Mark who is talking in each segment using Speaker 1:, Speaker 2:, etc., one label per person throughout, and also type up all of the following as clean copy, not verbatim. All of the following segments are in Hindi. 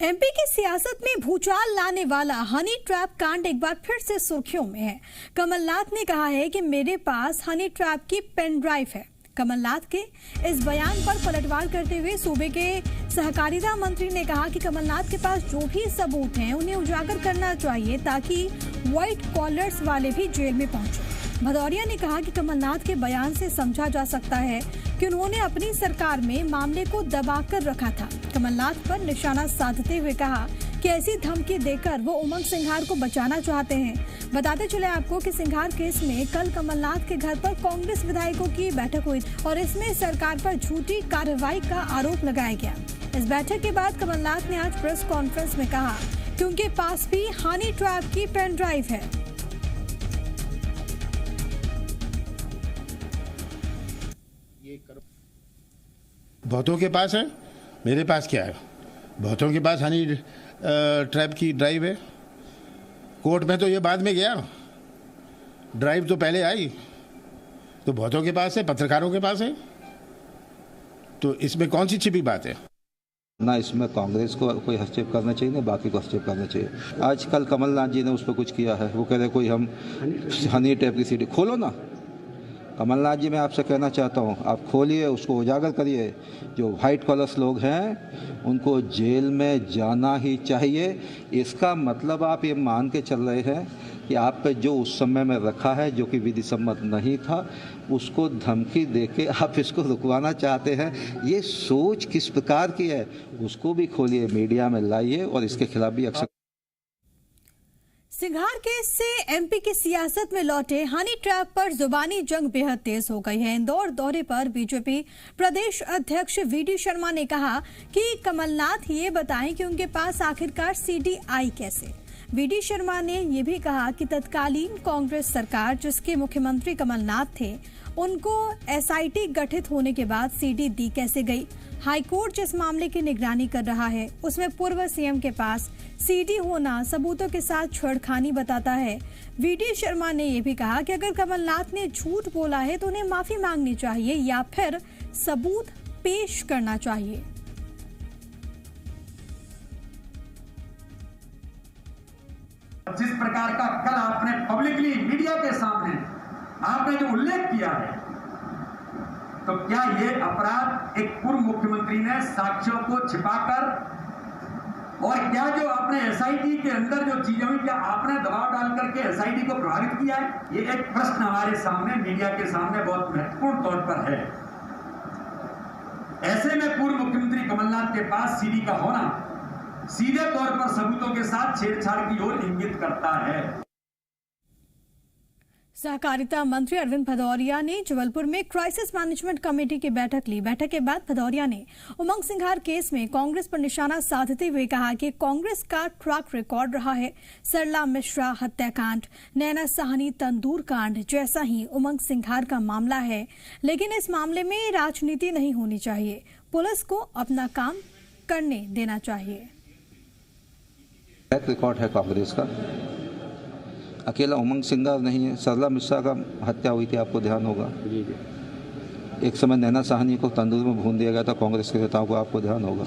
Speaker 1: एमपी की सियासत में भूचाल लाने वाला हनी ट्रैप कांड एक बार फिर से सुर्खियों में है। कमलनाथ ने कहा है कि मेरे पास हनी ट्रैप की पेन ड्राइव है। कमलनाथ के इस बयान पर पलटवार करते हुए सूबे के सहकारिता मंत्री ने कहा कि कमलनाथ के पास जो भी सबूत हैं उन्हें उजागर करना चाहिए ताकि व्हाइट कॉलर्स वाले भी जेल में पहुंचे। भदौरिया ने कहा कि कमलनाथ के बयान से समझा जा सकता है कि उन्होंने अपनी सरकार में मामले को दबाकर रखा था। कमलनाथ पर निशाना साधते हुए कहा कि ऐसी धमकी देकर वो उमंग सिंघार को बचाना चाहते हैं। बताते चले आपको कि सिंघार केस में कल कमलनाथ के घर पर कांग्रेस विधायकों की बैठक हुई और इसमें सरकार पर झूठी कार्रवाई का आरोप लगाया गया। इस बैठक के बाद कमलनाथ ने आज प्रेस कॉन्फ्रेंस में कहा कि उनके पास भी हनी ट्रैप की पेन ड्राइव है।
Speaker 2: बहुतों के पास है, मेरे पास क्या है? बहुतों के पास हनी ट्रैप की ड्राइव है। कोर्ट में तो ये बाद में गया, ड्राइव तो पहले आई। तो बहुतों के पास है, पत्रकारों के पास है, तो इसमें कौन सी छिपी बात है?
Speaker 3: ना इसमें कांग्रेस को कोई हस्तक्षेप करना चाहिए, ना बाकी को हस्तक्षेप करना चाहिए। आजकल कमलनाथ जी ने उस पर कुछ किया है, वो कह रहे कोई हम हनी ट्रैप की सीडी खोलो ना। कमलनाथ जी मैं आपसे कहना चाहता हूँ, आप खोलिए, उसको उजागर करिए। जो वाइट कॉलर्स लोग हैं उनको जेल में जाना ही चाहिए। इसका मतलब आप ये मान के चल रहे हैं कि आप पे जो उस समय में रखा है, जो कि विधि सम्मत नहीं था, उसको धमकी देके आप इसको रुकवाना चाहते हैं। ये सोच किस प्रकार की है, उसको भी खोलिए, मीडिया में लाइए और इसके खिलाफ भी एक्शन।
Speaker 1: सिंघार केस से एमपी की सियासत में लौटे हनी ट्रैप पर जुबानी जंग बेहद तेज हो गई है। इंदौर दौरे पर बीजेपी प्रदेश अध्यक्ष वीडी शर्मा ने कहा कि कमलनाथ ये बताएं कि उनके पास आखिरकार सीडी आई कैसे। वीडी शर्मा ने यह भी कहा कि तत्कालीन कांग्रेस सरकार, जिसके मुख्यमंत्री कमलनाथ थे, उनको एसआईटी गठित होने के बाद सीडी दी कैसे गई। हाईकोर्ट जिस मामले की निगरानी कर रहा है उसमें पूर्व सीएम के पास सीडी होना सबूतों के साथ छेड़खानी बताता है। वीडी शर्मा ने यह भी कहा कि अगर कमलनाथ ने झूठ बोला है तो उन्हें माफी मांगनी चाहिए या फिर सबूत पेश करना चाहिए।
Speaker 4: जिस प्रकार का कल आपने पब्लिकली मीडिया के सामने आपने जो उल्लेख किया है, तो क्या यह अपराध एक पूर्व मुख्यमंत्री ने साक्ष्यों को छिपाकर, और क्या जो आपने एसआईटी के अंदर जो चीजें हुई, क्या आपने दबाव डाल करके एसआईटी को प्रभावित किया है? ये एक प्रश्न हमारे सामने, मीडिया के सामने बहुत महत्वपूर्ण तौर पर है। ऐसे में पूर्व मुख्यमंत्री कमलनाथ के पास सीडी का होना सीधे तौर पर सबूतों के साथ छेड़छाड़ की ओर इंगित करता है।
Speaker 1: सहकारिता मंत्री अरविंद भदौरिया ने जबलपुर में क्राइसिस मैनेजमेंट कमेटी की बैठक ली। बैठक के बाद भदौरिया ने उमंग सिंघार केस में कांग्रेस पर निशाना साधते हुए कहा कि कांग्रेस का ट्रैक रिकॉर्ड रहा है। सरला मिश्रा हत्याकांड, नैना साहनी तंदूर कांड जैसा ही उमंग सिंघार का मामला है, लेकिन इस मामले में राजनीति नहीं होनी चाहिए। पुलिस को अपना काम करने देना चाहिए।
Speaker 3: ट्रैक रिकॉर्ड है कांग्रेस का, अकेला उमंग सिंघार नहीं है। सरला मिश्रा का हत्या हुई थी, आपको ध्यान होगा। एक समय नैना साहनी को तंदूर में भून दिया गया था कांग्रेस के नेताओं को, आपको ध्यान होगा।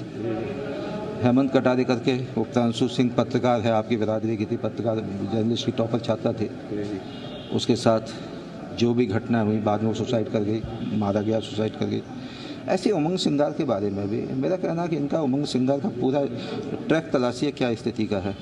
Speaker 3: हेमंत कटारे करके उपतांशु सिंह पत्रकार है, आपकी बिरादरी की थी, पत्रकार जर्नलिस्ट की टॉपर छात्रा थे। उसके साथ जो भी घटना हुई, बाद में वो सुसाइड कर गई, मारा गया, सुसाइड कर गई। ऐसे उमंग सिंघार के बारे में भी मेरा कहना है कि इनका उमंग सिंघार का पूरा ट्रैक तलाशिए, क्या स्थिति का है।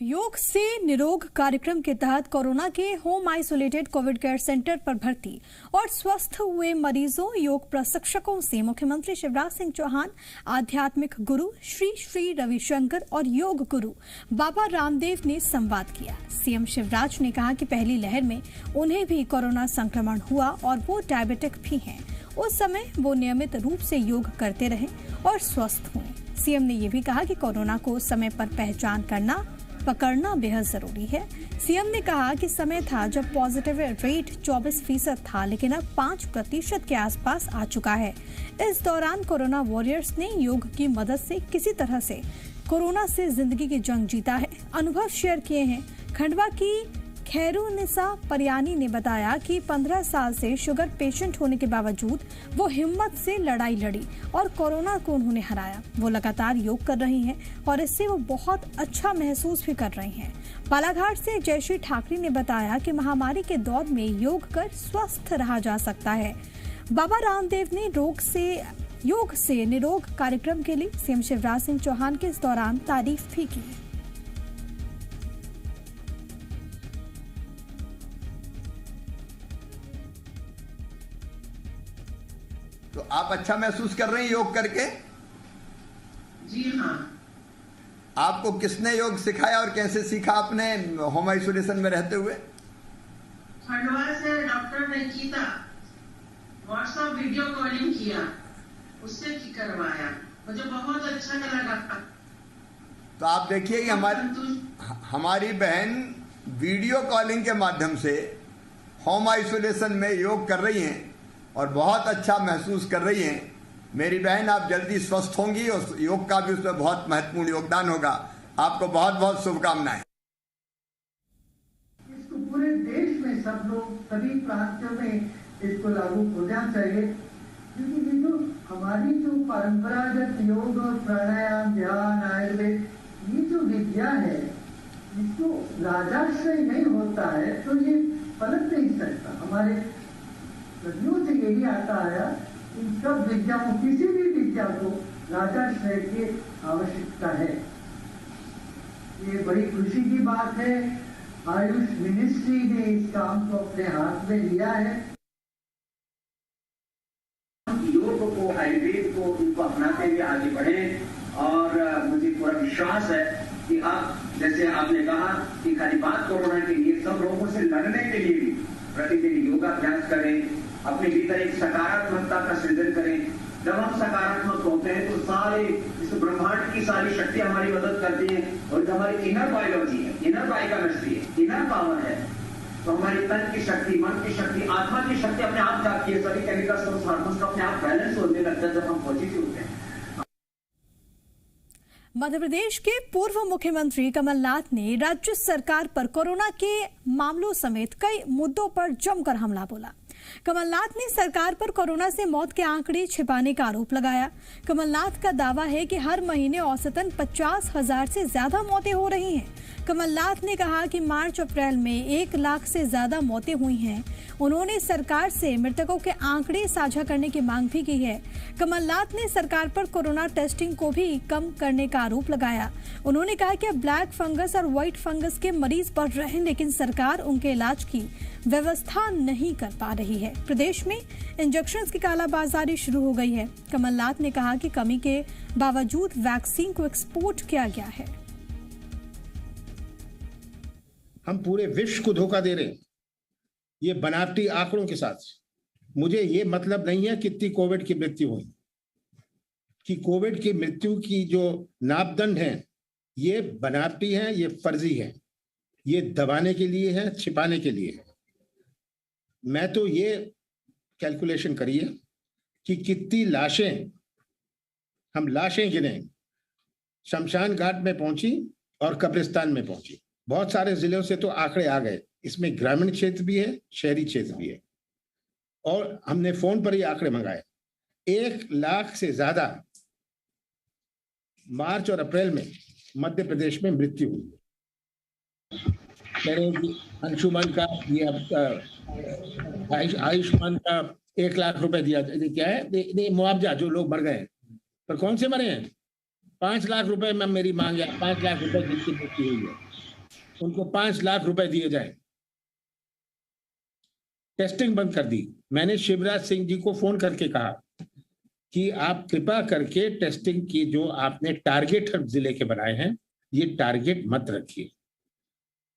Speaker 1: योग से निरोग कार्यक्रम के तहत कोरोना के home isolated Covid care centre पर भर्ती और स्वस्थ हुए मरीजों, योग प्रशिक्षकों से मुख्यमंत्री शिवराज सिंह चौहान, आध्यात्मिक गुरु श्री श्री रविशंकर और योग गुरु बाबा रामदेव ने संवाद किया। सीएम शिवराज ने कहा कि पहली लहर में उन्हें भी कोरोना संक्रमण हुआ और वो डायबिटिक भी हैं। उस समय वो नियमित रूप से योग करते रहे और स्वस्थ हुए। सीएम ने ये भी कहा कि कोरोना को समय पर पहचान करना, पकड़ना बेहद जरूरी है। सीएम ने कहा कि समय था जब पॉजिटिव रेट 24% था, लेकिन अब 5% के आसपास आ चुका है। इस दौरान कोरोना वॉरियर्स ने योग की मदद से किसी तरह से कोरोना से जिंदगी की जंग जीता है। अनुभव शेयर किए हैं खंडवा की खैरुनिसा परियानी ने बताया कि 15 साल से शुगर पेशेंट होने के बावजूद वो हिम्मत से लड़ाई लड़ी और कोरोना को उन्होंने हराया। वो लगातार योग कर रही हैं और इससे वो बहुत अच्छा महसूस भी कर रही हैं। बालाघाट से जयश्री ठाकरे ने बताया कि महामारी के दौर में योग कर स्वस्थ रहा जा सकता है। बाबा रामदेव ने योग से निरोग कार्यक्रम के लिए सीएम शिवराज सिंह चौहान के इस दौरान तारीफ भी की।
Speaker 5: तो आप अच्छा महसूस कर रहे हैं योग करके?
Speaker 6: जी हाँ।
Speaker 5: आपको किसने योग सिखाया और कैसे सीखा आपने होम आइसोलेशन में रहते हुए?
Speaker 6: खंडवा से doctor Nikita WhatsApp video calling किया, उससे करवाया, मुझे बहुत अच्छा लगा।
Speaker 5: तो आप देखिए कि हमारी बहन वीडियो कॉलिंग के माध्यम से होम आइसोलेशन में योग कर रही हैं और बहुत अच्छा महसूस कर रही हैं। मेरी बहन, आप जल्दी स्वस्थ होंगी और योग का भी उसमें बहुत महत्वपूर्ण योगदान होगा। आपको बहुत बहुत शुभकामनाएं।
Speaker 7: इसको पूरे देश में सब लोग, सभी प्रांतों में इसको लागू होना चाहिए, क्योंकि जो हमारी जो परंपरागत योग और प्राणायाम, ध्यान, आयुर्वेद, ये जो विद्या है, इसको राजाश्रय नहीं होता है तो ये पलट नहीं सकता। हमारे सदियों से यही आता है, इन सब विद्याओं, किसी भी विद्या को राजाश्रय की आवश्यकता है। ये बड़ी खुशी की बात है, आयुष मिनिस्ट्री ने इस काम को अपने हाथ में लिया है।
Speaker 4: योग को, आयुर्वेद को, इनको अपनाते हुए आगे बढ़े और मुझे पूरा विश्वास है कि आप, जैसे आपने कहा कि खाली बात कोरोना के लिए, सब रोगों से लड़ने के लिए भी प्रतिदिन योगाभ्यास करें, अपने भीतर एक सकारात्मकता का सृजन करें। जब हम सकारात्मक होते हैं तो सारे इस ब्रह्मांड की सारी शक्ति हमारी मदद करती है, और जो हमारी इनर बायोलॉजी है, इनर बायोकेमिस्ट्री है, इनर पावर है, तो हमारी तन की शक्ति, मन की शक्ति, आत्मा की शक्ति अपने आप जाती है। सभी केमिकल्स और हार्मोन्स का अपने आप बैलेंस होने लगता है जब हम पॉजिटिव होते हैं।
Speaker 1: मध्य प्रदेश के पूर्व मुख्यमंत्री कमलनाथ ने राज्य सरकार पर कोरोना के मामलों समेत कई मुद्दों पर जमकर हमला बोला। कमलनाथ ने सरकार पर कोरोना से मौत के आंकड़े छिपाने का आरोप लगाया। कमलनाथ का दावा है कि हर महीने औसतन 50,000 से ज्यादा मौतें हो रही हैं। कमलनाथ ने कहा कि मार्च अप्रैल में 1 लाख से ज्यादा मौतें हुई हैं। उन्होंने सरकार से मृतकों के आंकड़े साझा करने की मांग भी की है। कमलनाथ ने सरकार पर कोरोना टेस्टिंग को भी कम करने का आरोप लगाया। उन्होंने कहा कि अब ब्लैक फंगस और व्हाइट फंगस के मरीज बढ़ रहे हैं, लेकिन सरकार उनके इलाज की व्यवस्था नहीं कर पा रही है। प्रदेश में इंजेक्शन की कालाबाजारी शुरू हो गई है। कमलनाथ ने कहा कि कमी के बावजूद वैक्सीन को एक्सपोर्ट किया गया है।
Speaker 2: हम पूरे विश्व को धोखा दे रहे हैं ये बनावटी आंकड़ों के साथ। मुझे ये मतलब नहीं है कितनी कोविड की मृत्यु हुई, कि कोविड की मृत्यु की जो मापदंड है ये बनावटी है, ये फर्जी है, ये दबाने के लिए है, छिपाने के लिए है। मैं तो ये कैलकुलेशन करिए कि कितनी लाशें, हम लाशें गिने, शमशान घाट में पहुंची और कब्रिस्तान में पहुंची। बहुत सारे जिलों से तो आंकड़े आ गए, इसमें ग्रामीण क्षेत्र भी है, शहरी क्षेत्र भी है, और हमने फोन पर ही आंकड़े मंगाए। 1 लाख से ज्यादा मार्च और अप्रैल में मध्य प्रदेश में मृत्यु हुई। अंशुमन का ये आयुष्मान का 1 लाख रुपए दिया, क्या है मुआवजा, जो लोग मर गए, पर कौन से मरे हैं? 5 लाख रुपए में मेरी मांग है, 5 लाख रुपए जिनकी मृत्यु हुई है उनको 5 लाख रुपए दिए जाए। टेस्टिंग बंद कर दी। मैंने शिवराज सिंह जी को फोन करके कहा कि आप कृपा करके टेस्टिंग की जो आपने टारगेट हर जिले के बनाए हैं, ये टारगेट मत रखिए।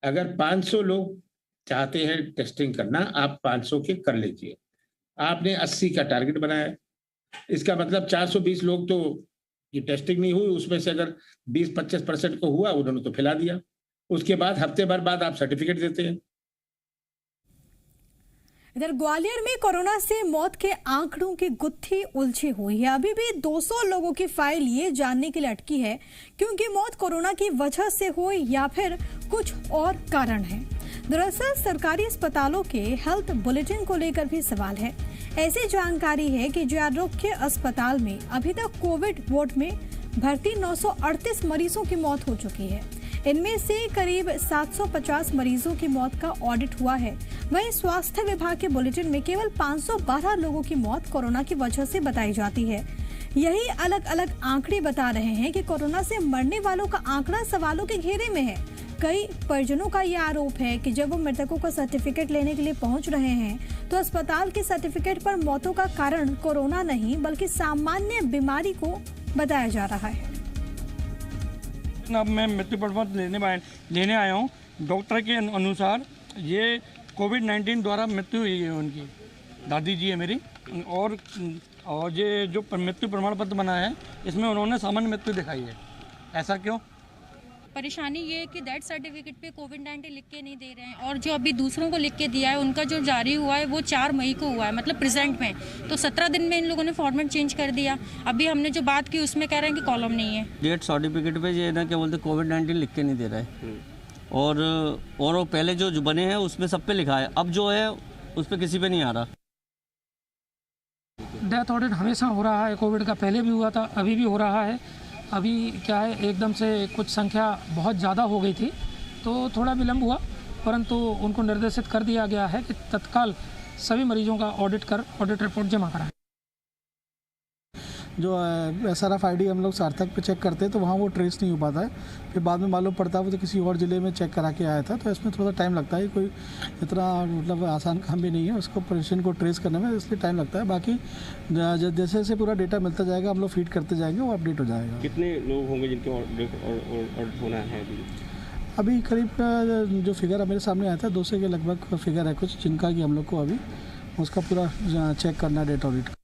Speaker 2: अगर 500 लोग चाहते हैं टेस्टिंग करना, आप 500 के कर लीजिए। आपने 80 का टारगेट बनाया, इसका मतलब 420 लोग तो ये टेस्टिंग नहीं हुई, उसमें से अगर 20-25% को हुआ, उन्होंने तो फैला दिया। उसके बाद हफ्ते भर बाद आप सर्टिफिकेट देते हैं।
Speaker 1: इधर ग्वालियर में कोरोना से मौत के आंकड़ों की गुत्थी उलझी हुई है। अभी भी 200 लोगों की फाइल ये जानने के लिए अटकी है कि उनकी मौत कोरोना की वजह से हुई या फिर कुछ और कारण है। दरअसल सरकारी अस्पतालों के हेल्थ बुलेटिन को लेकर भी सवाल है। ऐसी जानकारी है कि जे आरोग्य अस्पताल में अभी तक कोविड वार्ड में भर्ती 938 मरीजों की मौत हो चुकी है। इनमें से करीब 750 मरीजों की मौत का ऑडिट हुआ है। वहीं स्वास्थ्य विभाग के बुलेटिन में केवल 512 लोगों की मौत कोरोना की वजह से बताई जाती है। यही अलग अलग आंकड़े बता रहे हैं कि कोरोना से मरने वालों का आंकड़ा सवालों के घेरे में है। कई परिजनों का ये आरोप है कि जब वो मृतकों का सर्टिफिकेट लेने के लिए पहुंच रहे हैं तो अस्पताल के सर्टिफिकेट पर मौतों का कारण कोरोना नहीं बल्कि सामान्य बीमारी को बताया जा रहा है।
Speaker 8: अब मैं मृत्यु प्रमाण पत्र लेने आया हूँ। डॉक्टर के अनुसार ये कोविड-19 द्वारा मृत्यु हुई है उनकी, दादी जी है मेरी। और ये जो मृत्यु प्रमाण पत्र बना है इसमें उन्होंने सामान्य मृत्यु दिखाई है। ऐसा क्यों?
Speaker 9: परेशानी ये है कि डेथ सर्टिफिकेट पे कोविड-19 लिख के नहीं दे रहे हैं और जो अभी दूसरों को लिख के दिया है उनका जो जारी हुआ है वो 4 मई को हुआ है, मतलब प्रेजेंट में। तो 17 दिन में इन लोगों ने फॉर्मेट चेंज कर दिया। अभी हमने जो बात की उसमें कह रहे हैं कि कॉलम नहीं है।
Speaker 10: डेथ सर्टिफिकेट पे ये ना क्या बोलते कोविड-19 लिख के नहीं दे रहा है और पहले जो बने हैं उसमें सब पे लिखा है, अब जो है उस पर किसी पे नहीं आ रहा।
Speaker 11: डेथ ऑडिट हमेशा हो रहा है, कोविड का पहले भी हुआ था, अभी भी हो रहा है। अभी क्या है एकदम से कुछ संख्या बहुत ज़्यादा हो गई थी तो थोड़ा विलम्ब हुआ, परंतु उनको निर्देशित कर दिया गया है कि तत्काल सभी मरीजों का ऑडिट रिपोर्ट जमा कराएं।
Speaker 12: जो SRF-ID हम लोग सार्थक पे चेक करते हैं तो वहाँ वो ट्रेस नहीं हो पाता है, फिर बाद में मालूम पड़ता है वो तो किसी और ज़िले में चेक करा के आया था। तो इसमें थोड़ा टाइम लगता है, कोई इतना मतलब आसान काम भी नहीं है उसको पेशेंट को ट्रेस करने में, इसलिए टाइम लगता है। बाकी जैसे जैसे पूरा डेटा मिलता जाएगा हम लोग फीड करते जाएंगे, वो अपडेट हो जाएगा।
Speaker 13: कितने लोग होंगे जिनके ऑडिट होना है?
Speaker 12: अभी करीब जो फिगर मेरे सामने आया था 200 के लगभग फिगर है कुछ, जिनका कि हम लोग को अभी उसका पूरा चेक करना डेटा ऑडिट।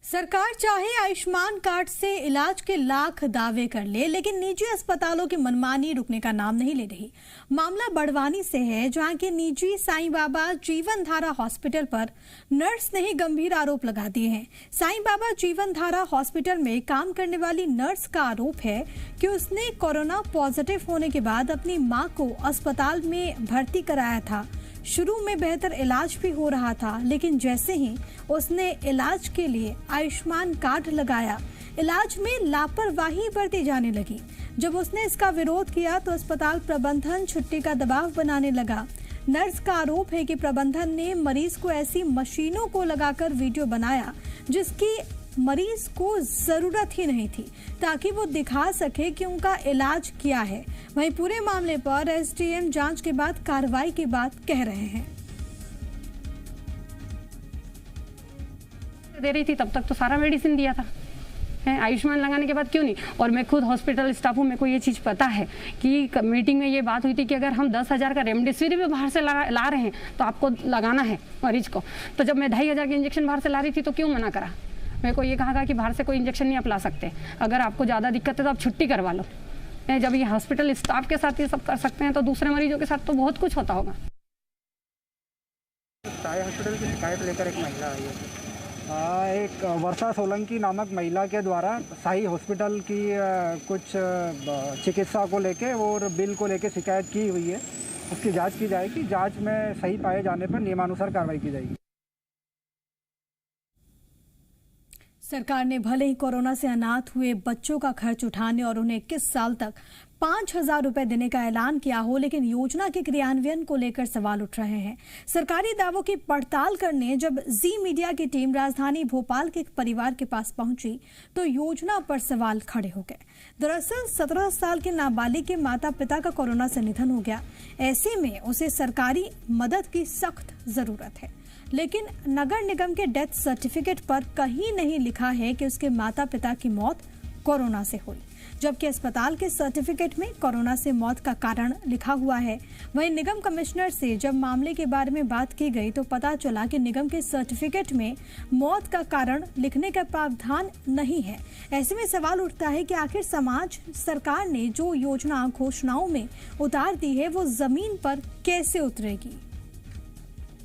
Speaker 1: सरकार चाहे आयुष्मान कार्ड से इलाज के लाख दावे कर ले, लेकिन निजी अस्पतालों की मनमानी रुकने का नाम नहीं ले रही। मामला बड़वानी से है, जहां के निजी साईं बाबा जीवन धारा हॉस्पिटल पर नर्स ने ही गंभीर आरोप लगा दिए हैं। साईं बाबा जीवन धारा हॉस्पिटल में काम करने वाली नर्स का आरोप है कि उसने कोरोना पॉजिटिव होने के बाद अपनी मां को अस्पताल में भर्ती कराया था। शुरू में बेहतर इलाज भी हो रहा था, लेकिन जैसे ही उसने इलाज के लिए आयुष्मान कार्ड लगाया, इलाज में लापरवाही बरती जाने लगी। जब उसने इसका विरोध किया तो अस्पताल प्रबंधन छुट्टी का दबाव बनाने लगा। नर्स का आरोप है कि प्रबंधन ने मरीज को ऐसी मशीनों को लगाकर वीडियो बनाया जिसकी मरीज को जरूरत ही नहीं थी, ताकि वो दिखा सके कि उनका इलाज क्या है। वहीं पूरे मामले पर SDM जांच के बाद कार्रवाई की बात कह रहे हैं।
Speaker 14: दे रही थी तब तक तो सारा मेडिसिन दिया था, आयुष्मान लगाने के बाद क्यों नहीं? और मैं खुद हॉस्पिटल स्टाफ हूँ, मेरे को ये चीज़ पता है कि मीटिंग में ये बात हुई थी कि अगर हम 10,000 का रेमडेसिविर भी बाहर से ला रहे हैं तो आपको लगाना है मरीज को। तो जब मैं 2,500 के इंजेक्शन बाहर से ला रही थी तो क्यों मना करा? मेरे को ये कहा कि बाहर से कोई इंजेक्शन नहीं आप ला सकते, अगर आपको ज़्यादा दिक्कत है तो आप छुट्टी करवा लो। जब ये हॉस्पिटल स्टाफ के साथ ये सब कर सकते हैं तो दूसरे मरीजों के साथ तो बहुत कुछ होता होगा।
Speaker 15: साई हॉस्पिटल की शिकायत लेकर एक महिला आई है। एक वर्षा सोलंकी नामक महिला के द्वारा साई हॉस्पिटल की कुछ चिकित्सा को लेके और बिल को लेके शिकायत की हुई है। उसकी जांच की जाएगी, जांच में सही पाए जाने पर नियमानुसार कार्रवाई की जाएगी।
Speaker 1: सरकार ने भले ही कोरोना से अनाथ हुए बच्चों का खर्च उठाने और उन्हें 21 साल तक 5,000 रुपए देने का ऐलान किया हो, लेकिन योजना के क्रियान्वयन को लेकर सवाल उठ रहे हैं। सरकारी दावों की पड़ताल करने जब जी मीडिया की टीम राजधानी भोपाल के एक परिवार के पास पहुंची तो योजना पर सवाल खड़े हो गए। दरअसल 17 साल के नाबालिग के माता पिता का कोरोना से निधन हो गया। ऐसे में उसे सरकारी मदद की सख्त जरूरत है, लेकिन नगर निगम के डेथ सर्टिफिकेट पर कहीं नहीं लिखा है कि उसके माता पिता की मौत कोरोना से हुई, जबकि अस्पताल के सर्टिफिकेट में कोरोना से मौत का कारण लिखा हुआ है। वहीं निगम कमिश्नर से जब मामले के बारे में बात की गई तो पता चला कि निगम के सर्टिफिकेट में मौत का कारण लिखने का प्रावधान नहीं है। ऐसे में सवाल उठता है कि आखिर समाज सरकार ने जो योजना घोषणाओं में उतार दी है वो जमीन पर कैसे उतरेगी।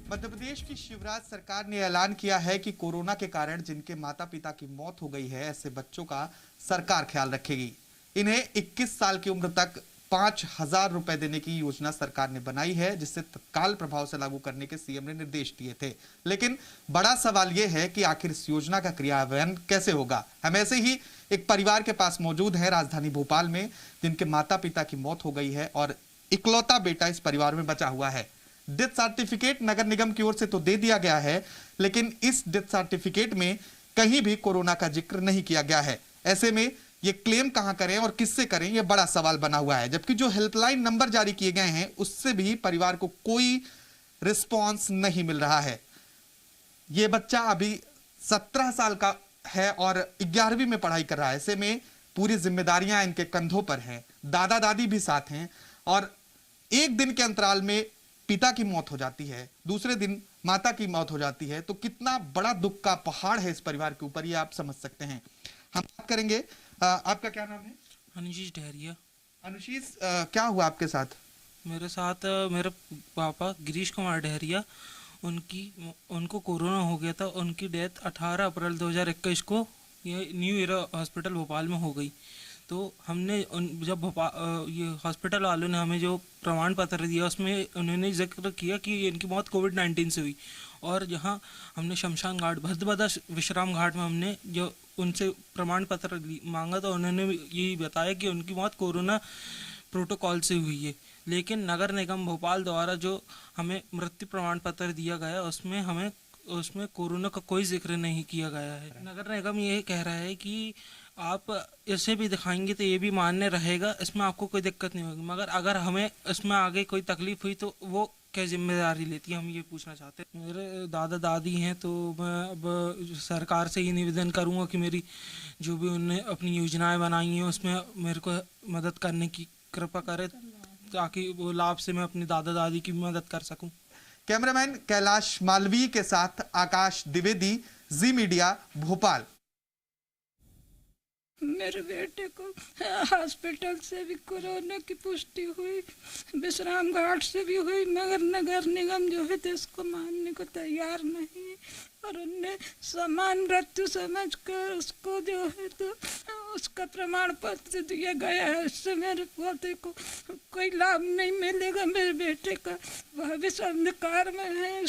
Speaker 16: मध्य प्रदेश की शिवराज सरकार ने ऐलान किया है कि कोरोना के कारण जिनके माता पिता की मौत हो गई है, ऐसे बच्चों का सरकार ख्याल रखेगी। इन्हें 21 साल की उम्र तक 5,000 रुपए देने की योजना सरकार ने बनाई है, जिससे तत्काल प्रभाव से लागू करने के सीएम ने निर्देश दिए थे। लेकिन बड़ा सवाल यह है कि आखिर इस योजना का क्रियान्वयन कैसे होगा। हम ऐसे ही एक परिवार के पास मौजूद है राजधानी भोपाल में, जिनके माता पिता की मौत हो गई है और इकलौता बेटा इस परिवार में बचा हुआ है। डेथ सर्टिफिकेट नगर निगम की ओर से तो दे दिया गया है, लेकिन इस डेथ सर्टिफिकेट में कहीं भी कोरोना का जिक्र नहीं किया गया है। ऐसे में ये क्लेम कहां करें और किससे करें, यह बड़ा सवाल बना हुआ है। जबकि जो हेल्पलाइन नंबर जारी किए गए हैं उससे भी परिवार को कोई रिस्पॉन्स नहीं मिल रहा है। ये बच्चा अभी 17 साल का है और 11वीं में पढ़ाई कर रहा है। ऐसे में पूरी जिम्मेदारियां इनके कंधों पर हैं, दादा दादी भी साथ हैं और एक दिन के अंतराल में पिता की मौत हो जाती है, दूसरे दिन माता की मौत हो जाती है, तो कितना बड़ा दुख का पहाड़ है इस परिवार के ऊपर, ये आप समझ सकते हैं। हम बात करेंगे, आपका क्या नाम है?
Speaker 17: अनुशीष डहरिया।
Speaker 16: अनुशीष, क्या हुआ आपके साथ?
Speaker 17: मेरे साथ मेरे पापा गिरीश कुमार डहरिया, उनको कोरोना हो गया था। उनकी डेथ 18 अप्रैल 2021 को ये न्यू एरा हॉस्पिटल भोपाल में हो गई। तो हमने जब ये हॉस्पिटल वालों ने हमें जो प्रमाण पत्र दिया उसमें उन्होंने जिक्र किया कि इनकी मौत कोविड-19 से हुई। और जहां हमने शमशान घाट भद्रबदा विश्राम घाट में हमने जो उनसे प्रमाण पत्र मांगा तो उन्होंने ये बताया कि उनकी मौत कोरोना प्रोटोकॉल से हुई है। लेकिन नगर निगम भोपाल द्वारा जो हमें मृत्यु प्रमाण पत्र दिया गया उसमें कोरोना का कोई जिक्र नहीं किया गया है। नगर निगम ये कह रहा है कि आप इसे भी दिखाएंगे तो ये भी मान्य रहेगा, इसमें आपको कोई दिक्कत नहीं होगी, मगर अगर हमें इसमें आगे कोई तकलीफ हुई तो वो क्या जिम्मेदारी लेती है, हम ये पूछना चाहते हैं। मेरे दादा दादी हैं तो मैं अब सरकार से ये निवेदन करूँगा कि मेरी जो भी उन्होंने अपनी योजनाएं बनाई हैं उसमें मेरे को मदद करने की कृपा करे, ताकि वो लाभ से मैं अपने दादा दादी की मदद कर सकूं।
Speaker 16: कैमरामैन कैलाश मालवीय के साथ आकाश द्विवेदी, जी मीडिया, भोपाल।
Speaker 18: मेरे बेटे को हॉस्पिटल से भी कोरोना की पुष्टि हुई, विश्राम घाट से भी हुई, मगर नगर निगम जो है तो इसको मानने को तैयार नहीं है और उनने समान मृत्यु समझकर उसको जो है तो उसका प्रमाण पत्र दिया गया है। इससे मेरे पोते को कोई लाभ नहीं मिलेगा, मेरे बेटे का भविष्य अंधकार में है।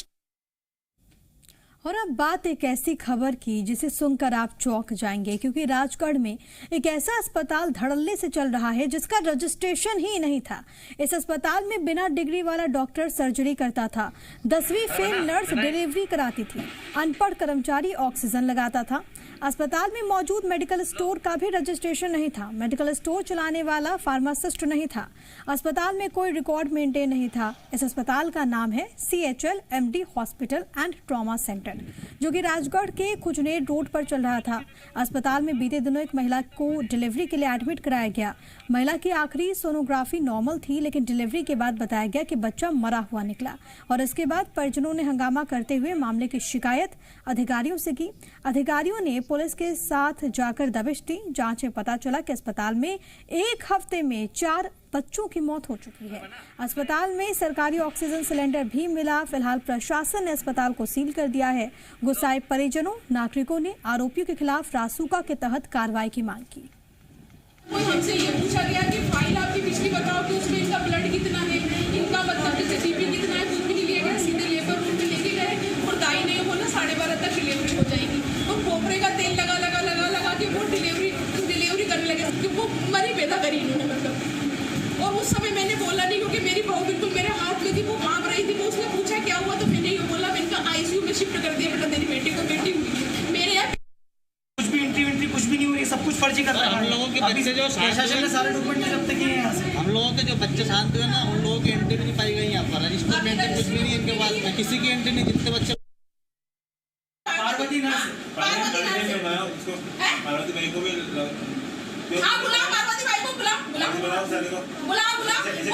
Speaker 1: और अब बात एक ऐसी खबर की जिसे सुनकर आप चौंक जाएंगे, क्योंकि राजगढ़ में एक ऐसा अस्पताल धड़ल्ले से चल रहा है जिसका रजिस्ट्रेशन ही नहीं था। इस अस्पताल में बिना डिग्री वाला डॉक्टर सर्जरी करता था, 10वीं फेल नर्स डिलीवरी कराती थी, अनपढ़ कर्मचारी ऑक्सीजन लगाता था। अस्पताल में मौजूद मेडिकल स्टोर का भी रजिस्ट्रेशन नहीं था, मेडिकल स्टोर चलाने वाला फार्मासिस्ट नहीं था, अस्पताल में कोई रिकॉर्ड मेंटेन नहीं था। इस अस्पताल का नाम है CHL MD hospital and trauma centre, जो कि राजगढ़ के खुजनेर रोड पर चल रहा था। अस्पताल में बीते दिनों एक महिला को डिलीवरी के लिए एडमिट कराया गया। महिला की आखिरी सोनोग्राफी नॉर्मल थी, लेकिन डिलीवरी के बाद बताया गया कि बच्चा मरा हुआ निकला और इसके बाद परिजनों ने हंगामा करते हुए मामले की शिकायत अधिकारियों से की। अधिकारियों ने पुलिस के साथ जाकर दबिश दी। जांच में पता चला कि अस्पताल में एक हफ्ते में 4 बच्चों की मौत हो चुकी है। अस्पताल में सरकारी ऑक्सीजन सिलेंडर भी मिला। फिलहाल प्रशासन ने अस्पताल को सील कर दिया है। गुस्साए परिजनों, नागरिकों ने आरोपियों के खिलाफ रासुका के तहत कार्रवाई की मांग की।
Speaker 19: हमसे ये पूछा गया कि फाइल आपकी पिछली बताओ कि उसमें इनका ब्लड कितना है, इनका मतलब जैसे TB कितना है, कुछ भी नहीं लिया गया। सीधे लेबर रूम में लेके गए और दाई ने बोला 12:30 तक डिलीवरी हो जाएगी। और खोपरे का तेल लगा के वो डिलीवरी करने लगे, क्योंकि वो मरी पैदा करी इन्होंने मतलब। और उस समय मैंने बोला नहीं, क्योंकि मेरी बहू बिल्कुल मेरे हाथ में थी, वो भाग रही थी। वो उसने पूछा क्या हुआ, तो मैंने ये बोला इनका ICU में शिफ्ट कर दिया बेटा, तेरी बेटी को बेटी हुई। मेरे यहाँ
Speaker 20: कुछ भी एंट्री कुछ भी नहीं हुई, सब कुछ फर्जी कर रहा है।
Speaker 21: हम लोगों के बच्चे जो
Speaker 20: प्रशासन ने सारे डॉक्यूमेंट जब्त किए हैं यहाँ से।
Speaker 21: हम लोगों के जो बच्चे शांत हुए ना, उन लोगों की एंट्री भी नहीं पाई गई यहाँ पर। रजिस्टर में एंट्री कुछ भी नहीं इनके पास में, किसी की एंट्री नहीं। जितने बच्चे
Speaker 20: पार्वती नर्स
Speaker 19: पार्वती भाई को भी हाँ बुला, पार्वती भाई को बुला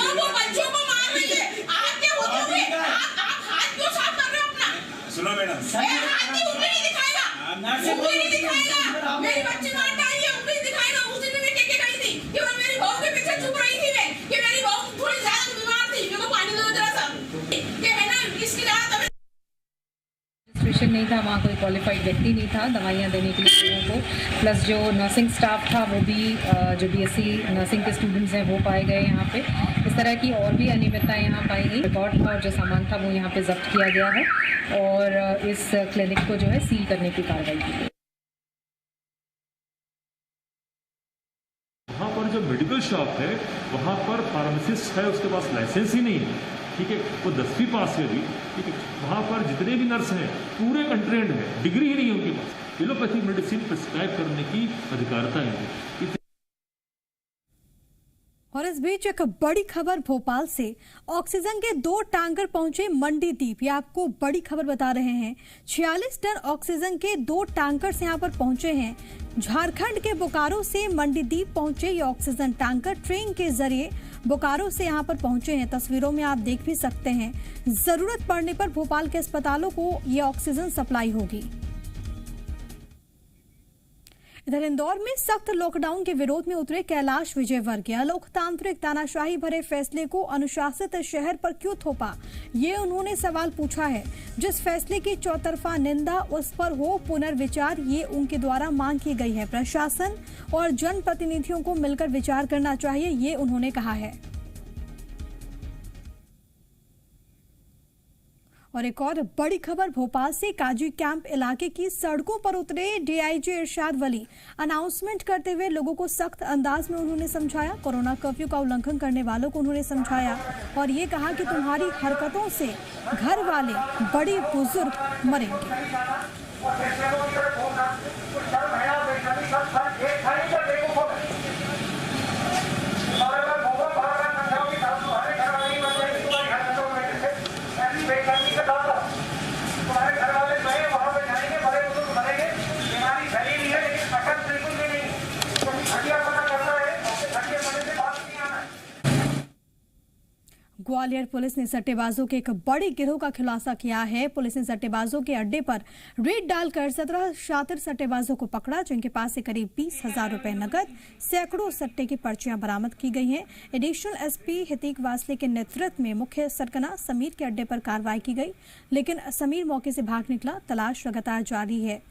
Speaker 19: वो बच्चों को मार रही है। आप क्या होते हुए आप हाथ क्यों साफ कर रहे हो अपना?
Speaker 21: सुनो मैडम,
Speaker 19: हाथ की उंगली नहीं दिखाएगा, उंगली नहीं दिखाएगा। मेरी बच्ची मार आई है, उंगली दिखाएगा। उस दिन मैं के गई थी कि मैं मेरी बहू के पीछे छुप रही थी मैं, कि मेरी बहू थोड़ी ज्यादा बीमार थी, मेरे को पानी दो जरा सा, कि है ना इसकी रात
Speaker 22: रजिस्ट्रेशन
Speaker 3: नहीं था, वहाँ कोई क्वालिफाइड व्यक्ति नहीं था दवाइयाँ देने के लिए लोगों को। प्लस जो नर्सिंग स्टाफ था वो भी जो BSc नर्सिंग के स्टूडेंट्स हैं वो पाए गए यहाँ पे। इस तरह की और भी अनियमितताएँ यहाँ पाई गई। रिकॉर्ड और जो सामान था वो यहाँ पे जब्त किया गया है और इस क्लिनिक को जो है सील करने की कार्रवाई की गई।
Speaker 22: वहाँ पर जो मेडिकल शॉप है वहाँ पर फार्मासिस्ट है, उसके पास लाइसेंस ही नहीं है, ठीक है, वो 10वीं पास है भी, ठीक है। वहाँ पर जितने भी नर्स हैं पूरे अनट्रेंड है, डिग्री ही नहीं है उनके पास। एलोपैथिक मेडिसिन प्रिस्क्राइब करने की अधिकारता है।
Speaker 1: और इस बीच एक बड़ी खबर भोपाल से। ऑक्सीजन के 2 टैंकर पहुंचे मंडीदीप। ये आपको बड़ी खबर बता रहे हैं। 46 टन ऑक्सीजन के 2 टैंकर यहाँ पर पहुंचे हैं। झारखंड के बोकारो से मंडीदीप पहुंचे ये ऑक्सीजन टैंकर ट्रेन के जरिए बोकारो से यहाँ पर पहुंचे हैं। तस्वीरों में आप देख भी सकते हैं। जरूरत पड़ने पर भोपाल के अस्पतालों को ये ऑक्सीजन सप्लाई होगी। इधर इंदौर में सख्त लॉकडाउन के विरोध में उतरे कैलाश विजयवर्गीय। लोकतांत्रिक तानाशाही भरे फैसले को अनुशासित शहर पर क्यों थोपा, ये उन्होंने सवाल पूछा है। जिस फैसले की चौतरफा निंदा उस पर हो पुनर्विचार, ये उनके द्वारा मांग की गई है। प्रशासन और जनप्रतिनिधियों को मिलकर विचार करना चाहिए, ये उन्होंने कहा है। और एक और बड़ी खबर भोपाल से। काजी कैंप इलाके की सड़कों पर उतरे DIG इरशाद वली। अनाउंसमेंट करते हुए लोगों को सख्त अंदाज में उन्होंने समझाया। कोरोना कर्फ्यू का उल्लंघन करने वालों को उन्होंने समझाया और ये कहा कि तुम्हारी हरकतों से घर वाले बड़े बुजुर्ग मरेंगे। ग्वालियर पुलिस ने सट्टेबाजों के एक बड़े गिरोह का खुलासा किया है। पुलिस ने सट्टेबाजों के अड्डे पर रेड डालकर 17 शातिर सट्टेबाजों को पकड़ा, जिनके पास से करीब 20,000 रुपए नकद, सैकड़ों सट्टे की पर्चियां बरामद की गई हैं। एडिशनल SP हितीक वासले के नेतृत्व में मुख्य सरगना समीर के अड्डे पर कार्रवाई की गई, लेकिन समीर मौके से भाग निकला। तलाश लगातार जारी है।